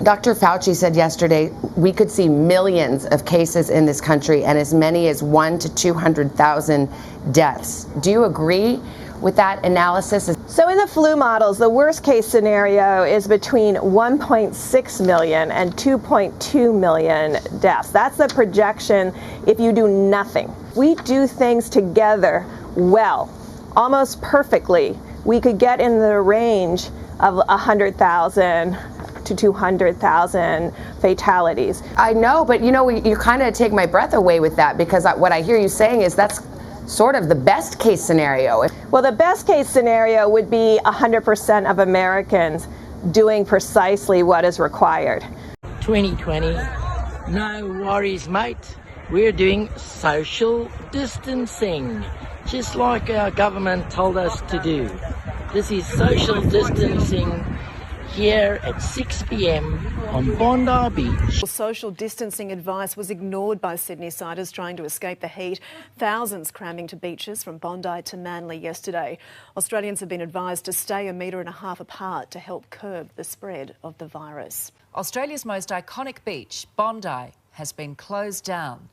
Dr. Fauci said yesterday we could see millions of cases in this country and as many as 100,000 to 200,000 deaths. Do you agree with that analysis? So in the flu models, the worst case scenario is between 1.6 million and 2.2 million deaths. That's the projection if you do nothing. We do things together well, almost perfectly. We could get in the range of 100,000 to 200,000 fatalities. I know, but you kind of take my breath away with that, because what I hear you saying is that's sort of the best case scenario. Well, the best case scenario would be 100% of Americans doing precisely what is required. 2020, no worries, mate. We're doing social distancing, just like our government told us to do. This is social distancing here at 6 p.m. on Bondi Beach. Social distancing advice was ignored by Sydney-siders trying to escape the heat. Thousands cramming to beaches from Bondi to Manly yesterday. Australians have been advised to stay 1.5 metres apart to help curb the spread of the virus. Australia's most iconic beach, Bondi, has been closed down.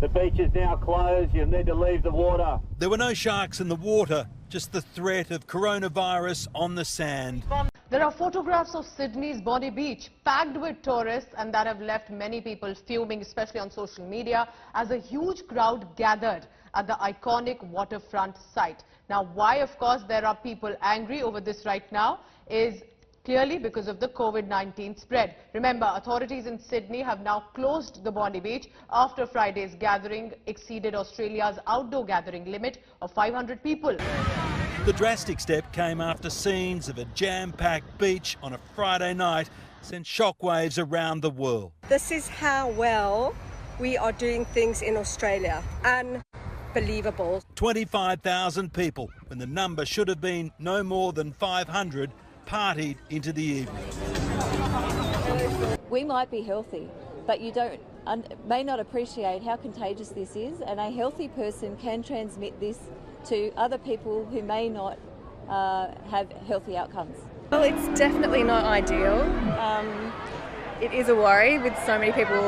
The beach is now closed. You need to leave the water. There were no sharks in the water, just the threat of coronavirus on the sand. There are photographs of Sydney's Bondi Beach packed with tourists, and that have left many people fuming, especially on social media, as a huge crowd gathered at the iconic waterfront site. Now, why, of course, there are people angry over this right now is clearly because of the COVID-19 spread. Remember, authorities in Sydney have now closed the Bondi Beach after Friday's gathering exceeded Australia's outdoor gathering limit of 500 people. The drastic step came after scenes of a jam-packed beach on a Friday night sent shockwaves around the world. This is how well we are doing things in Australia. Unbelievable. 25,000 people, when the number should have been no more than 500, partied into the evening. We might be healthy, but you may not appreciate how contagious this is, and a healthy person can transmit this to other people who may not have healthy outcomes. Well, it's definitely not ideal. It is a worry with so many people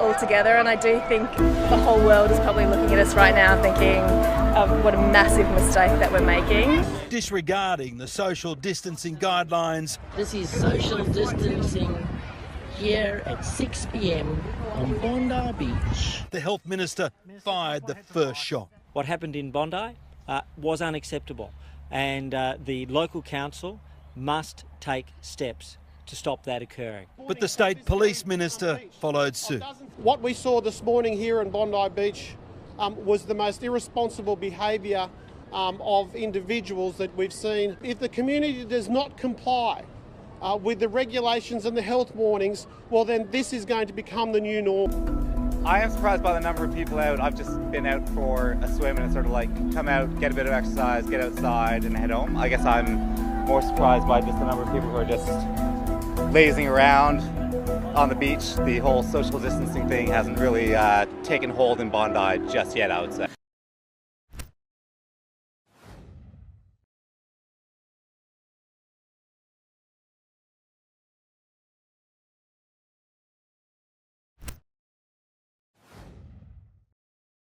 all together, and I do think the whole world is probably looking at us right now thinking of what a massive mistake that we're making. Disregarding the social distancing guidelines. This is social distancing here at 6 p.m. on Bondi Beach. The Health Minister fired the first shot. What happened in Bondi was unacceptable, and the local council must take steps to stop that occurring. But the State Police Minister followed suit. What we saw this morning here in Bondi Beach was the most irresponsible behaviour of individuals that we've seen. If the community does not comply with the regulations and the health warnings, well then this is going to become the new norm. I am surprised by the number of people out. I've just been out for a swim and it's sort of like come out, get a bit of exercise, get outside and head home. I guess I'm more surprised by just the number of people who are just lazing around on the beach. The whole social distancing thing hasn't really taken hold in Bondi just yet, I would say.